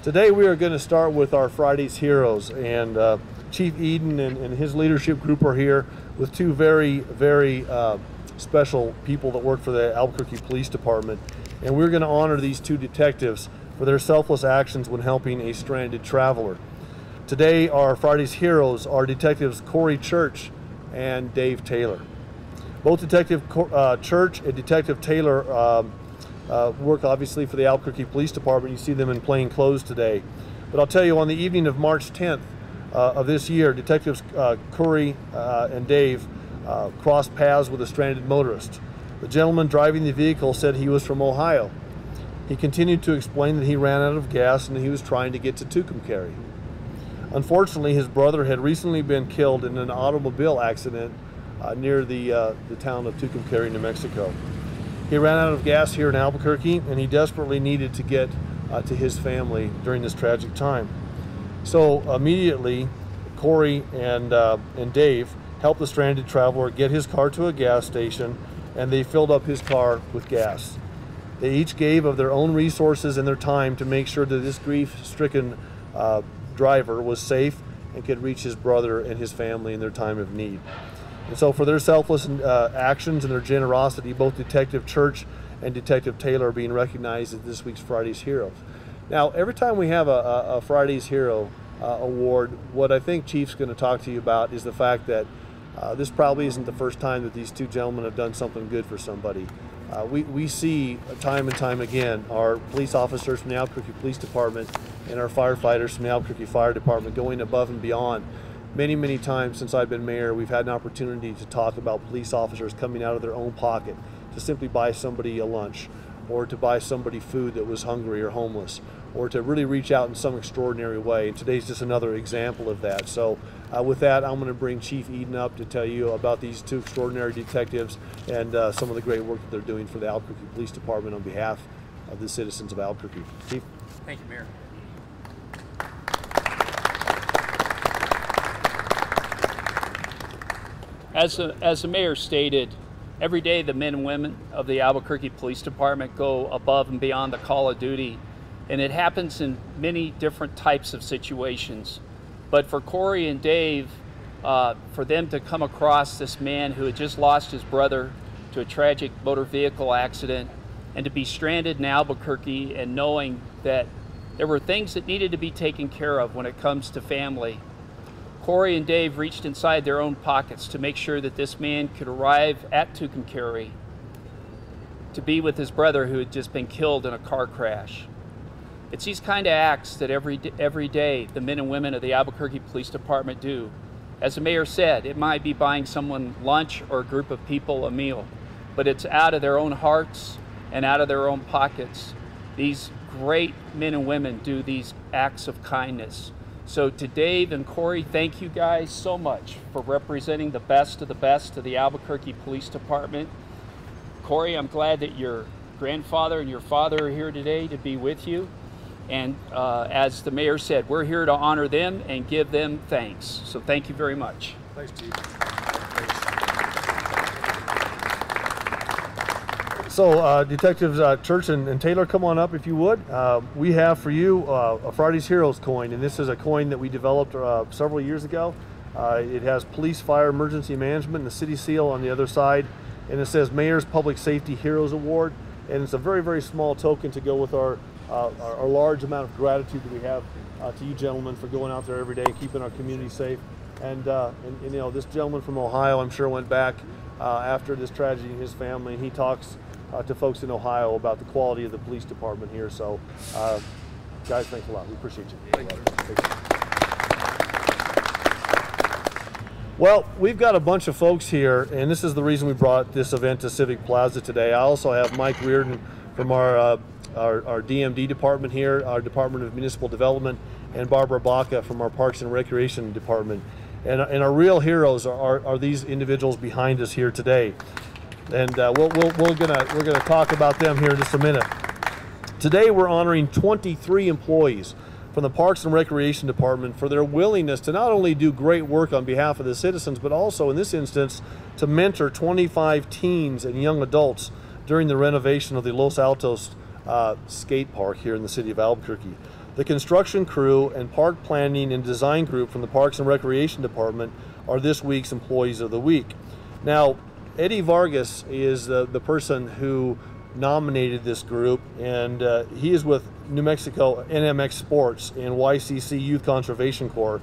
Today we are going to start with our Friday's Heroes, and Chief Eden and his leadership group are here with two very special people that work for the Albuquerque Police Department, and we're going to honor these two detectives for their selfless actions when helping a stranded traveler. Today our Friday's Heroes are Detectives Corey Church and Dave Taylor. Both Detective Church and Detective Taylor work obviously for the Albuquerque Police Department. You see them in plain clothes today. But I'll tell you, on the evening of March 10th of this year, Detectives Corey and Dave crossed paths with a stranded motorist. The gentleman driving the vehicle said he was from Ohio. He continued to explain that he ran out of gas and he was trying to get to Tucumcari. Unfortunately, his brother had recently been killed in an automobile accident near the town of Tucumcari, New Mexico. He ran out of gas here in Albuquerque, and he desperately needed to get to his family during this tragic time. So immediately, Corey and Dave helped the stranded traveler get his car to a gas station, and they filled up his car with gas. They each gave of their own resources and their time to make sure that this grief-stricken driver was safe and could reach his brother and his family in their time of need. And so for their selfless actions and their generosity, both Detective Church and Detective Taylor are being recognized as this week's Friday's Heroes. Now, every time we have a Friday's Hero award, what I think Chief's going to talk to you about is the fact that this probably isn't the first time that these two gentlemen have done something good for somebody. We see time and time again our police officers from the Albuquerque Police Department and our firefighters from the Albuquerque Fire Department going above and beyond. Many times since I've been mayor, we've had an opportunity to talk about police officers coming out of their own pocket to simply buy somebody a lunch, or to buy somebody food that was hungry or homeless, or to really reach out in some extraordinary way. And today's just another example of that. So with that, I'm going to bring Chief Eden up to tell you about these two extraordinary detectives and some of the great work that they're doing for the Albuquerque Police Department on behalf of the citizens of Albuquerque. Chief? Thank you, Mayor. As the mayor stated, every day the men and women of the Albuquerque Police Department go above and beyond the call of duty, and it happens in many different types of situations. But for Corey and Dave, for them to come across this man who had just lost his brother to a tragic motor vehicle accident, and to be stranded in Albuquerque and knowing that there were things that needed to be taken care of when it comes to family, Corey and Dave reached inside their own pockets to make sure that this man could arrive at Tucumcari to be with his brother who had just been killed in a car crash. It's these kind of acts that every day the men and women of the Albuquerque Police Department do. As the mayor said, it might be buying someone lunch or a group of people a meal, but it's out of their own hearts and out of their own pockets. These great men and women do these acts of kindness. So to Dave and Corey, thank you guys so much for representing the best of the Albuquerque Police Department. Corey, I'm glad that your grandfather and your father are here today to be with you. And as the mayor said, we're here to honor them and give them thanks. So thank you very much. Thanks, Chief. So Detectives Church and Taylor, come on up if you would. We have for you a Friday's Heroes coin, and this is a coin that we developed several years ago. It has police, fire, emergency management, and the city seal on the other side, and it says Mayor's Public Safety Heroes Award, and it's a very small token to go with our large amount of gratitude that we have to you gentlemen for going out there every day, keeping our community safe. And you know, this gentleman from Ohio, I'm sure, went back after this tragedy in his family, and he talks to folks in Ohio about the quality of the police department here. So guys, thanks a lot. We appreciate you. Thank you. Well, we've got a bunch of folks here, and this is the reason we brought this event to Civic Plaza today. I also have Mike Reardon from our DMD department here, our Department of Municipal Development, and Barbara Baca from our Parks and Recreation department. And our real heroes are these individuals behind us here today. And we're gonna talk about them here in just a minute. Today we're honoring 23 employees from the Parks and Recreation Department for their willingness to not only do great work on behalf of the citizens, but also in this instance to mentor 25 teens and young adults during the renovation of the Los Altos Skate Park here in the city of Albuquerque. The construction crew and park planning and design group from the Parks and Recreation Department are this week's Employees of the Week. Now, Eddie Vargas is the person who nominated this group, and he is with New Mexico NMX Sports and YCC Youth Conservation Corps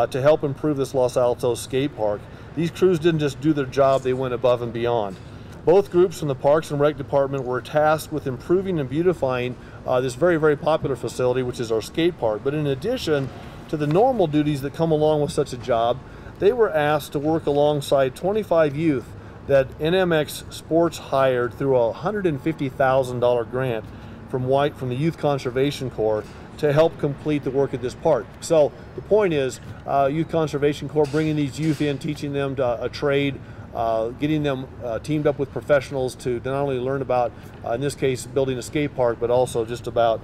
to help improve this Los Altos Skate Park. These crews didn't just do their job, they went above and beyond. Both groups from the Parks and Rec Department were tasked with improving and beautifying this very, very popular facility, which is our skate park. But in addition to the normal duties that come along with such a job, they were asked to work alongside 25 youth that NMX Sports hired through a $150,000 grant from the Youth Conservation Corps to help complete the work at this park. So the point is, Youth Conservation Corps bringing these youth in, teaching them a trade, getting them teamed up with professionals to not only learn about, in this case, building a skate park, but also just about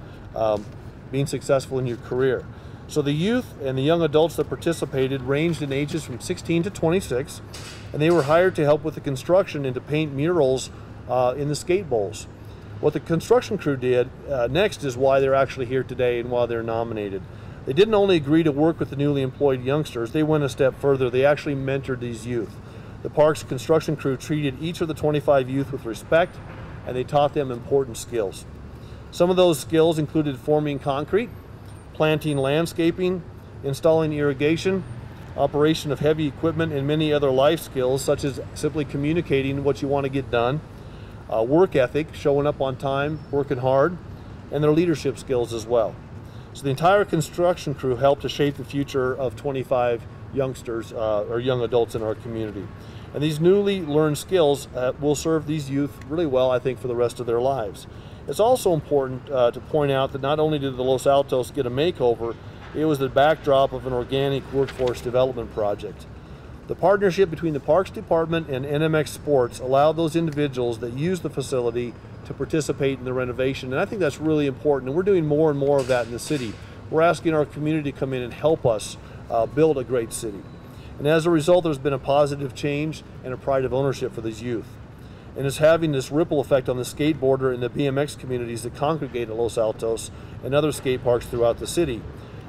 being successful in your career. So the youth and the young adults that participated ranged in ages from 16 to 26, and they were hired to help with the construction and to paint murals in the skate bowls. What the construction crew did next is why they're actually here today and why they're nominated. They didn't only agree to work with the newly employed youngsters, they went a step further. They actually mentored these youth. The park's construction crew treated each of the 25 youth with respect, and they taught them important skills. Some of those skills included forming concrete, planting landscaping, installing irrigation, operation of heavy equipment, and many other life skills, such as simply communicating what you want to get done, work ethic, showing up on time, working hard, and their leadership skills as well. So the entire construction crew helped to shape the future of 25 youngsters or young adults in our community. And these newly learned skills will serve these youth really well, I think, for the rest of their lives. It's also important to point out that not only did the Los Altos get a makeover, it was the backdrop of an organic workforce development project. The partnership between the Parks Department and NMX Sports allowed those individuals that use the facility to participate in the renovation, and I think that's really important, and we're doing more and more of that in the city. We're asking our community to come in and help us build a great city. And as a result, there's been a positive change and a pride of ownership for these youth. And it's having this ripple effect on the skateboarder and the BMX communities that congregate at Los Altos and other skate parks throughout the city.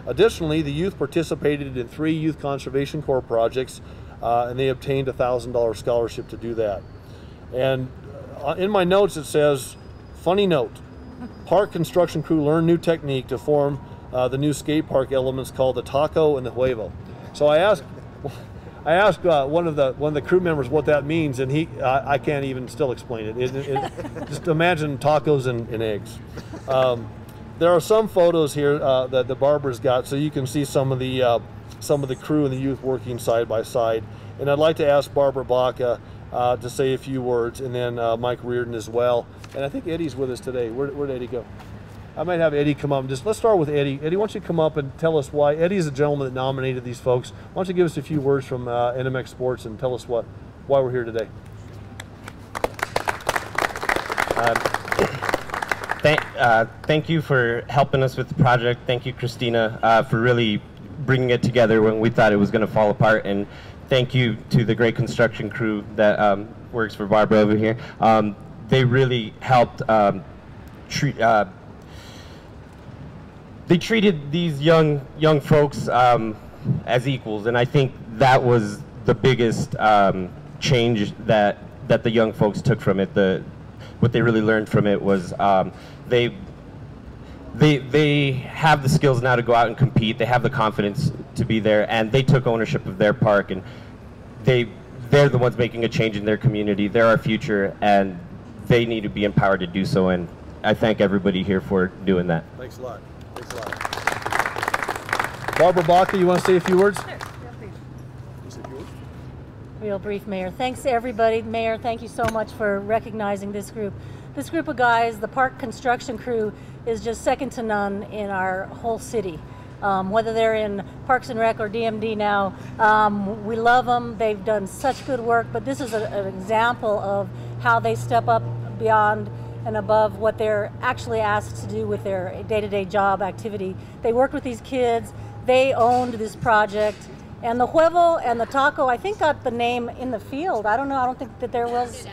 Additionally, the youth participated in 3 Youth Conservation Corps projects, and they obtained a $1,000 scholarship to do that. And in my notes it says, funny note, park construction crew learned new technique to form the new skate park elements called the taco and the huevo. So I asked one of the crew members what that means, and I can't even still explain it. Just imagine tacos and eggs. There are some photos here that Barbara's got, so you can see some of the crew and the youth working side by side. And I'd like to ask Barbara Baca to say a few words, and then Mike Reardon as well. And I think Eddie's with us today. Where'd Eddie go? I might have Eddie come up. Let's start with Eddie. Eddie, why don't you come up and tell us why? Eddie's the gentleman that nominated these folks. Why don't you give us a few words from NMX Sports and tell us why we're here today? Thank you for helping us with the project. Thank you, Christina, for really bringing it together when we thought it was going to fall apart. And thank you to the great construction crew that works for Barbara over here. They really helped they treated these young folks as equals, and I think that was the biggest change that the young folks took from it. What they really learned from it was they have the skills now to go out and compete. They have the confidence to be there, and they took ownership of their park, and they're the ones making a change in their community. They're our future, and they need to be empowered to do so, and I thank everybody here for doing that. Thanks a lot. Thanks a lot. Barbara Baca, you want to say a few words? Sure. Real brief, Mayor. Thanks to everybody. Mayor, thank you so much for recognizing this group. This group of guys, the park construction crew, is just second to none in our whole city. Whether they're in Parks and Rec or DMD now, we love them. They've done such good work, but this is an example of how they step up beyond and above what they're actually asked to do with their day-to-day job activity. They worked with these kids. They owned this project. And the huevo and the taco, I think, got the name in the field. I don't know. I don't think that there was.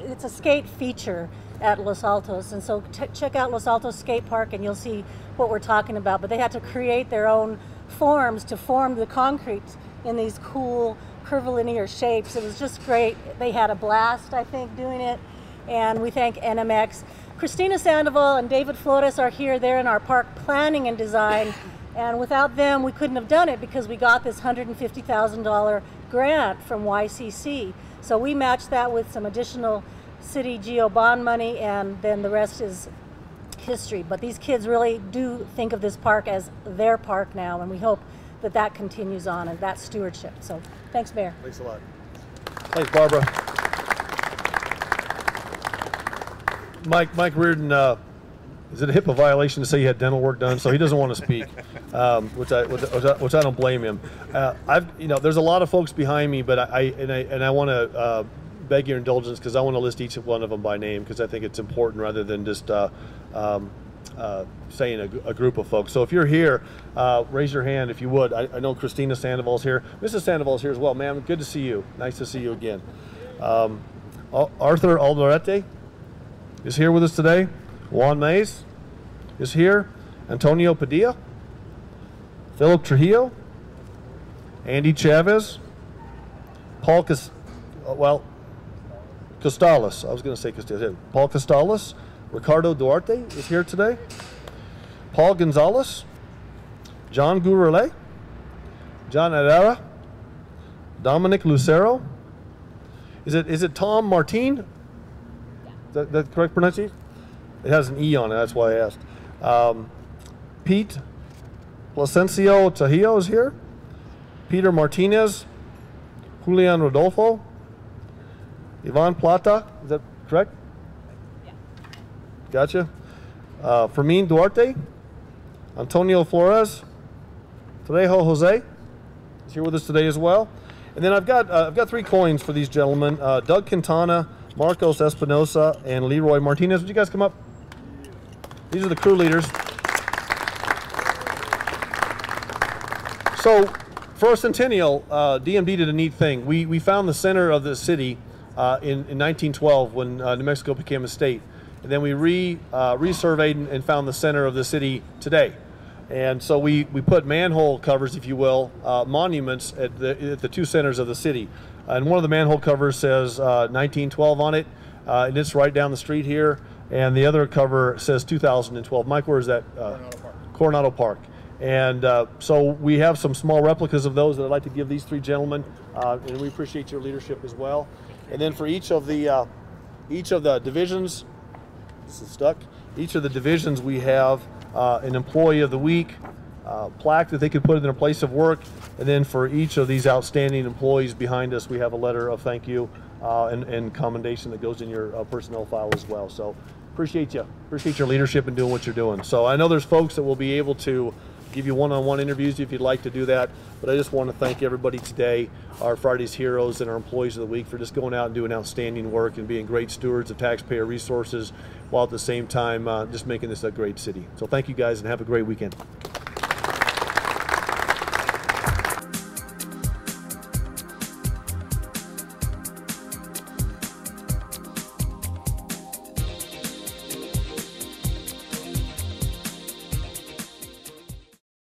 It's a skate feature. at Los Altos. And so check out Los Altos Skate Park and you'll see what we're talking about. But they had to create their own forms to form the concrete in these cool curvilinear shapes. It was just great. They had a blast, I think, doing it. And we thank NMX. Christina Sandoval and David Flores are here. They're in our park planning and design. And without them, we couldn't have done it because we got this $150,000 grant from YCC. So we matched that with some additional city GO bond money, and then the rest is history. But these kids really do think of this park as their park now, and we hope that that continues on and that stewardship. So thanks, Mayor. Thanks a lot. Thanks, Barbara. Mike Reardon, is it a HIPAA violation to say you had dental work done? So he doesn't want to speak, which I don't blame him. There's a lot of folks behind me, but I want to beg your indulgence because I want to list each one of them by name because I think it's important rather than just saying a group of folks. So if you're here, raise your hand if you would. I know Christina Sandoval's here. Mrs. Sandoval's here as well. Ma'am, good to see you. Nice to see you again. Arthur Albuquerque is here with us today. Juan Mays is here. Antonio Padilla. Philip Trujillo. Andy Chavez. Paul Costales. I was going to say Costales. Paul Costales. Ricardo Duarte is here today. Paul Gonzalez. John Gurule. John Herrera. Dominic Lucero. Is it Tom Martin? Is that the correct pronunciation? It has an E on it, that's why I asked. Pete Placencio Tajillo is here. Peter Martinez. Julian Rodolfo. Ivan Plata, is that correct? Yeah. Gotcha. Fermin Duarte. Antonio Flores. Trejo Jose is here with us today as well. And then I've got 3 coins for these gentlemen. Doug Quintana, Marcos Espinosa, and Leroy Martinez. Would you guys come up? These are the crew leaders. So for our centennial, DMD did a neat thing. We found the center of the city in 1912 when New Mexico became a state. And then we resurveyed and found the center of the city today. And so we put manhole covers, if you will, monuments at the 2 centers of the city. And one of the manhole covers says 1912 on it, and it's right down the street here. And the other cover says 2012. Mike, where is that? Coronado Park. Coronado Park. And so we have some small replicas of those that I'd like to give these 3 gentlemen, and we appreciate your leadership as well. And then for each of the divisions, this is stuck. Each of the divisions we have an employee of the week plaque that they could put in their place of work, and then for each of these outstanding employees behind us, we have a letter of thank you and commendation that goes in your personnel file as well. So appreciate your leadership and doing what you're doing. So I know there's folks that will be able to give you one-on-one interviews if you'd like to do that, but I just want to thank everybody today, our Friday's Heroes and our employees of the week, for just going out and doing outstanding work and being great stewards of taxpayer resources while at the same time just making this a great city. So thank you guys and have a great weekend.